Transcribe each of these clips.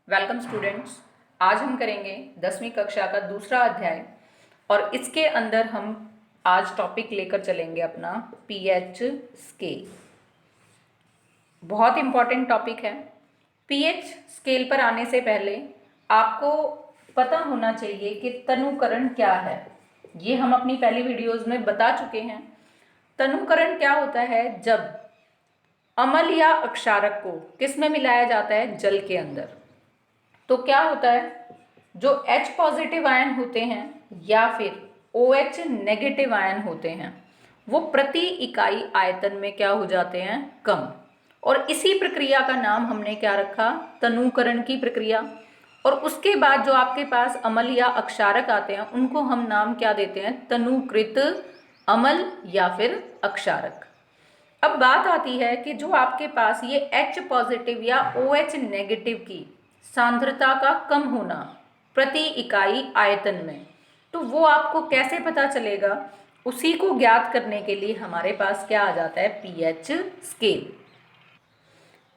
Welcome students. आज हम करेंगे 10वीं कक्षा का दूसरा अध्याय और इसके अंदर हम आज टॉपिक लेकर चलेंगे अपना पीएच स्केल। बहुत इम्पॉर्टेंट टॉपिक है। पीएच स्केल पर आने से पहले आपको पता होना चाहिए कि तनुकरण क्या है। ये हम अपनी पहली वीडियोज़ में बता चुके हैं। तनुकरण क्या होता है? जब अम्ल या अक्षारक को किस में मिलाया जाता है? जल के अंदर। तो क्या होता है, जो H पॉजिटिव आयन होते हैं या फिर OH नेगेटिव आयन होते हैं वो प्रति इकाई आयतन में क्या हो जाते हैं? कम। और इसी प्रक्रिया का नाम हमने क्या रखा? तनुकरण की प्रक्रिया। और उसके बाद जो आपके पास अम्ल या अक्षारक आते हैं उनको हम नाम क्या देते हैं? तनुकृत अम्ल या फिर अक्षारक। अब बात आती है कि जो आपके पास ये H पॉजिटिव या OH नेगेटिव की सांद्रता का कम होना प्रति इकाई आयतन में, तो वो आपको कैसे पता चलेगा? उसी को ज्ञात करने के लिए हमारे पास क्या आ जाता है? PH scale.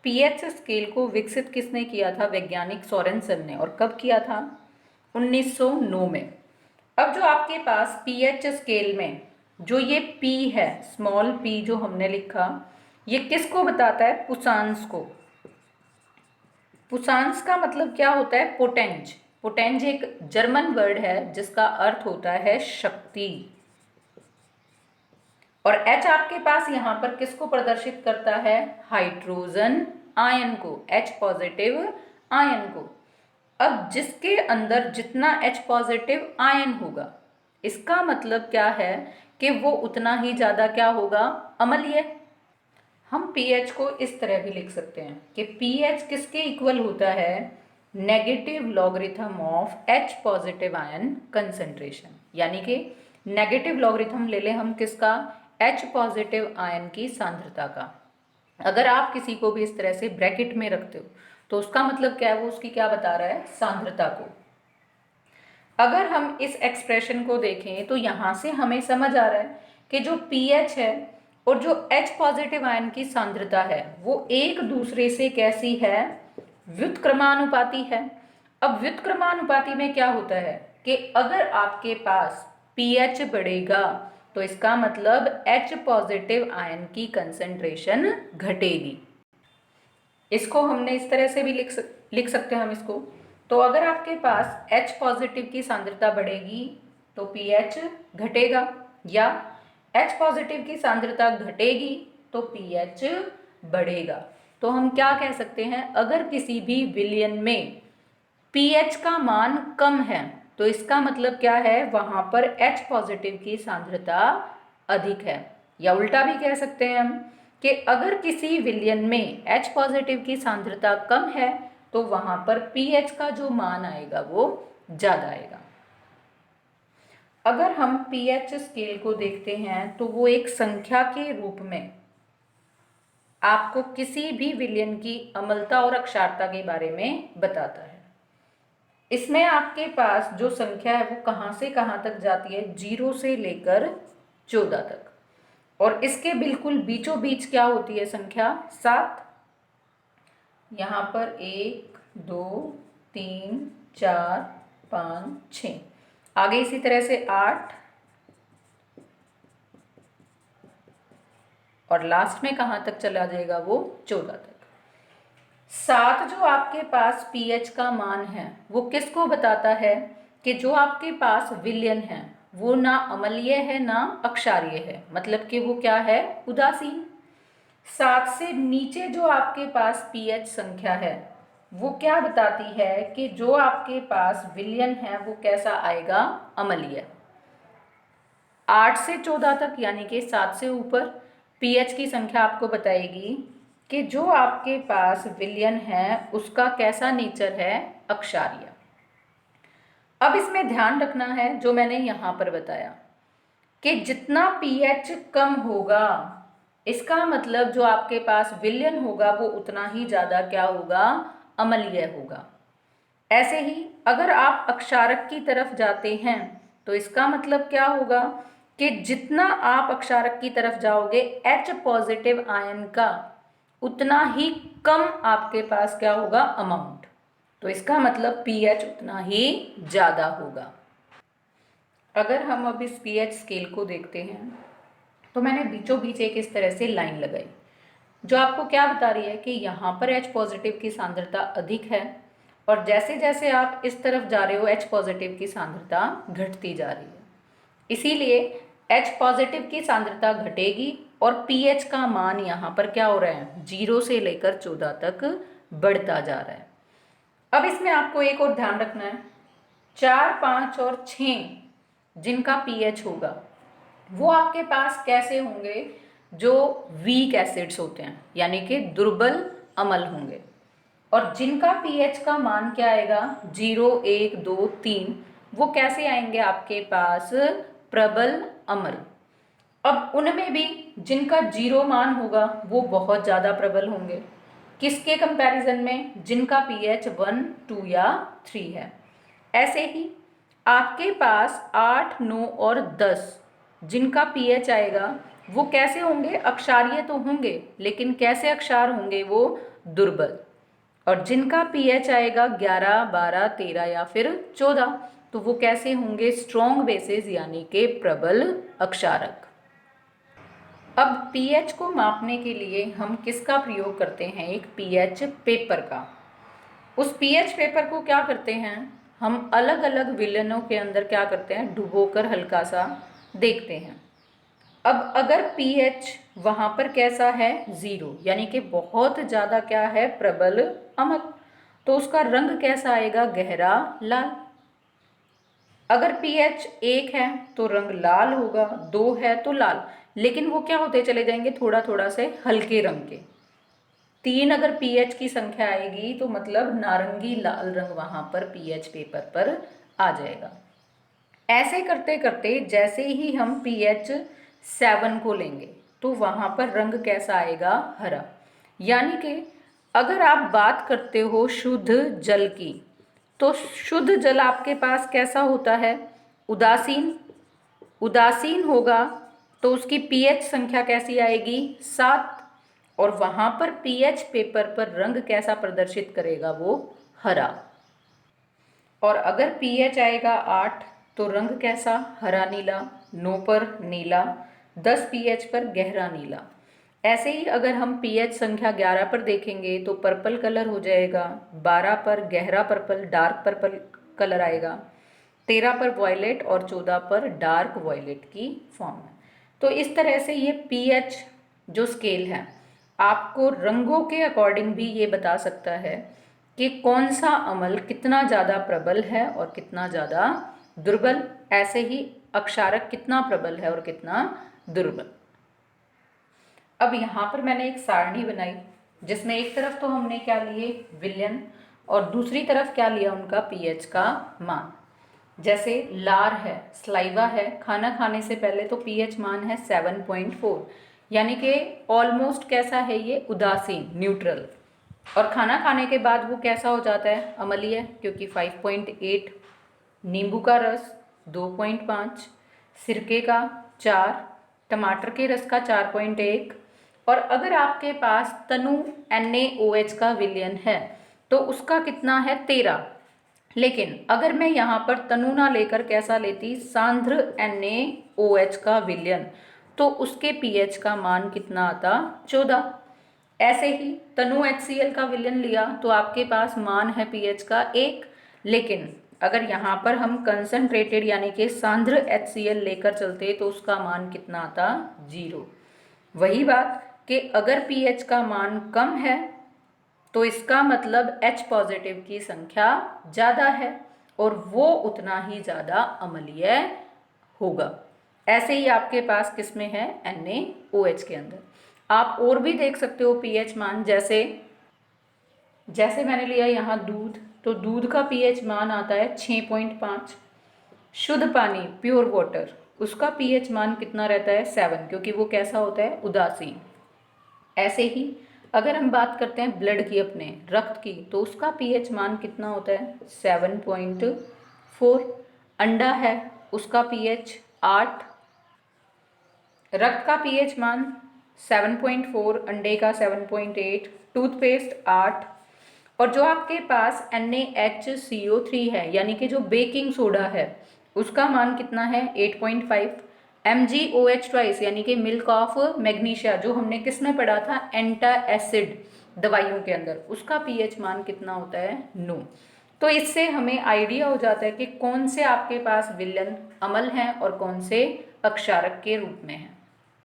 पीएच स्केल को विकसित किसने किया था? वैज्ञानिक सोरेनसन ने। और कब किया था? 1909 में। अब जो आपके पास पीएच स्केल में जो ये P है, स्मॉल p जो हमने लिखा, ये किसको बताता है? पुसांस को। पुसांस का मतलब क्या होता है? पोटेंज। पोटेंज एक जर्मन वर्ड है जिसका अर्थ होता है शक्ति। और H आपके पास यहाँ पर किसको प्रदर्शित करता है? हाइड्रोजन आयन को, H पॉजिटिव आयन को। अब जिसके अंदर जितना H पॉजिटिव आयन होगा, इसका मतलब क्या है कि वो उतना ही ज़्यादा क्या होगा? अम्लीय। हम pH को इस तरह भी लिख सकते हैं कि pH किसके इक्वल होता है? Negative logarithm of H positive ion concentration. यानी कि नेगेटिव लॉगरिथम ले लें हम किसका? H पॉजिटिव आयन की सांद्रता का। अगर आप किसी को भी इस तरह से ब्रैकेट में रखते हो तो उसका मतलब क्या है? वो उसकी क्या बता रहा है? सांद्रता को। अगर हम इस एक्सप्रेशन को देखें तो यहाँ से हमें समझ आ रहा है कि जो pH है और जो H पॉजिटिव आयन की सांद्रता है वो एक दूसरे से कैसी है? व्युत्क्रमानुपाती है। अब व्युत्क्रमानुपाती में क्या होता है कि अगर आपके पास pH बढ़ेगा तो इसका मतलब H पॉजिटिव आयन की कंसंट्रेशन घटेगी। इसको हमने इस तरह से भी लिख सकते हैं हम इसको। तो अगर आपके पास H पॉजिटिव की सांद्रता बढ़ेगी तो pH घटेगा, या H पॉजिटिव की सांद्रता घटेगी तो pH बढ़ेगा। तो हम क्या कह सकते हैं? अगर किसी भी विलयन में pH का मान कम है तो इसका मतलब क्या है? वहां पर H पॉजिटिव की सांद्रता अधिक है। या उल्टा भी कह सकते हैं हम कि अगर किसी विलयन में H पॉजिटिव की सांद्रता कम है तो वहां पर pH का जो मान आएगा वो ज़्यादा आएगा। अगर हम pH स्केल को देखते हैं तो वो एक संख्या के रूप में आपको किसी भी विलयन की अम्लता और अक्षारता के बारे में बताता है। इसमें आपके पास जो संख्या है वो कहाँ से कहाँ तक जाती है? 0 से लेकर 14 तक। और इसके बिल्कुल बीचों बीच क्या होती है संख्या? 7। यहाँ पर 1 2 3 4 5 6, आगे इसी तरह से 8, और लास्ट में कहाँ तक चला जाएगा? वो 14 तक। 7 जो आपके पास pH का मान है वो किसको बताता है? कि जो आपके पास विलयन है वो ना अम्लीय है ना अक्षारीय है, मतलब कि वो क्या है? उदासीन। 7 से नीचे जो आपके पास pH संख्या है वो क्या बताती है? कि जो आपके पास विलयन है वो कैसा आएगा? अम्लीय। 8 से 14 तक यानी कि 7 से ऊपर pH की संख्या आपको बताएगी कि जो आपके पास विलयन है उसका कैसा नेचर है? अक्षारीय। अब इसमें ध्यान रखना है जो मैंने यहाँ पर बताया कि जितना pH कम होगा इसका मतलब जो आपके पास विलयन होगा वो उतना ही ज़्यादा क्या होगा? अम्लीय होगा। ऐसे ही अगर आप अक्षारक की तरफ जाते हैं तो इसका मतलब क्या होगा? कि जितना आप अक्षारक की तरफ जाओगे H पॉजिटिव आयन का उतना ही कम आपके पास क्या होगा? अमाउंट। तो इसका मतलब पीएच उतना ही ज़्यादा होगा। अगर हम अब इस पीएच स्केल को देखते हैं तो मैंने बीचों बीच एक इस तरह से लाइन लगाई जो आपको क्या बता रही है कि यहाँ पर H पॉजिटिव की सांद्रता अधिक है और जैसे जैसे आप इस तरफ जा रहे हो H पॉजिटिव की सांद्रता घटती जा रही है। इसीलिए H पॉजिटिव की सांद्रता घटेगी और pH का मान यहाँ पर क्या हो रहा है, 0 से लेकर 14 तक बढ़ता जा रहा है। अब इसमें आपको एक और ध्यान रखना है, 4, 5 और 6 जिनका pH होगा वो आपके पास कैसे होंगे, जो वीक एसिड्स होते हैं यानी कि दुर्बल अम्ल होंगे। और जिनका पीएच का मान क्या आएगा, 0, 1, 2, 3, वो कैसे आएंगे आपके पास, प्रबल अम्ल। अब उनमें भी जिनका 0 मान होगा वो बहुत ज़्यादा प्रबल होंगे। किसके कंपैरिजन में, जिनका पीएच 1, 2 या 3 है। ऐसे ही आपके पास 8, 9 और 10 जिनका पीएच आएगा वो कैसे होंगे, अक्षारीय तो होंगे लेकिन कैसे अक्षार होंगे, वो दुर्बल। और जिनका पीएच आएगा 11, 12, 13 या फिर 14 तो वो कैसे होंगे, स्ट्रॉन्ग बेसेस यानी कि प्रबल अक्षारक। अब पीएच को मापने के लिए हम किसका प्रयोग करते हैं, एक पीएच पेपर का। उस पीएच पेपर को क्या करते हैं, हम अलग अलग विलयनों के अंदर क्या करते हैं, डुबोकर हल्का सा देखते हैं। अब अगर pH वहाँ पर कैसा है, 0 यानी कि बहुत ज़्यादा क्या है, प्रबल अम्ल, तो उसका रंग कैसा आएगा, गहरा लाल। अगर pH 1 है तो रंग लाल होगा, 2 है तो लाल, लेकिन वो क्या होते चले जाएंगे, थोड़ा थोड़ा से हल्के रंग के। 3 अगर pH की संख्या आएगी तो मतलब नारंगी लाल रंग वहाँ पर pH पेपर पर आ जाएगा। ऐसे करते करते जैसे ही हम pH 7 को लेंगे तो वहाँ पर रंग कैसा आएगा, हरा। यानी कि अगर आप बात करते हो शुद्ध जल की तो शुद्ध जल आपके पास कैसा होता है, उदासीन। उदासीन होगा तो उसकी pH संख्या कैसी आएगी, 7। और वहाँ पर pH पेपर पर रंग कैसा प्रदर्शित करेगा, वो हरा। और अगर pH आएगा 8 तो रंग कैसा, हरा नीला। 9 पर नीला, 10 pH पर गहरा नीला। ऐसे ही अगर हम pH संख्या 11 पर देखेंगे तो पर्पल कलर हो जाएगा, 12 पर गहरा पर्पल डार्क पर्पल कलर आएगा, 13 पर वॉयलेट और 14 पर डार्क वॉयलेट की फॉर्म है। तो इस तरह से ये pH जो स्केल है आपको रंगों के अकॉर्डिंग भी ये बता सकता है कि कौन सा अम्ल कितना ज़्यादा प्रबल है और कितना ज़्यादा दुर्बल। ऐसे ही अक्षारक कितना प्रबल है और कितना दुर्बल। अब यहाँ पर मैंने एक सारणी बनाई जिसमें एक तरफ तो हमने क्या लिए, विलयन, और दूसरी तरफ क्या लिया, उनका पीएच का मान। जैसे लार है, स्लाइवा है, खाना खाने से पहले तो पीएच मान है 7.4 यानी कि ऑलमोस्ट कैसा है ये, उदासीन, न्यूट्रल। और खाना खाने के बाद वो कैसा हो जाता है, अम्लीय, क्योंकि 5.8। नींबू का रस 2.5, सिरके का 4, टमाटर के रस का 4.1। और अगर आपके पास तनु NaOH का विलयन है तो उसका कितना है, 13। लेकिन अगर मैं यहाँ पर तनु ना लेकर कैसा लेती, सांद्र NaOH का विलयन, तो उसके pH का मान कितना आता, 14। ऐसे ही तनु HCl का विलयन लिया तो आपके पास मान है pH का 1। लेकिन अगर यहाँ पर हम कंसंट्रेटेड यानी कि सांद्र HCl लेकर चलते तो उसका मान कितना आता, 0। वही बात कि अगर pH का मान कम है तो इसका मतलब H पॉजिटिव की संख्या ज़्यादा है और वो उतना ही ज़्यादा अम्लीय होगा। ऐसे ही आपके पास किसमें है, NaOH के अंदर। आप और भी देख सकते हो pH मान, जैसे मैंने लिया यहाँ दूध, तो दूध का pH मान आता है 6.5। शुद्ध पानी, प्योर वाटर, उसका pH मान कितना रहता है, 7, क्योंकि वो कैसा होता है, उदासीन। ऐसे ही अगर हम बात करते हैं ब्लड की, अपने रक्त की, तो उसका pH मान कितना होता है, 7.4। अंडा है, उसका pH 8। रक्त का pH मान 7.4, अंडे का 7.8, टूथपेस्ट 8, और जो आपके पास NaHCO3 है यानी कि जो बेकिंग सोडा है उसका मान कितना है 8.5। MgOH ट्वाइस यानी कि मिल्क ऑफ मैग्नीशिया जो हमने किस में पढ़ा था एंटासिड दवाइयों के अंदर, उसका pH मान कितना होता है 9। तो इससे हमें आइडिया हो जाता है कि कौन से आपके पास विलयन अम्ल हैं और कौन से अक्षारक के रूप में हैं।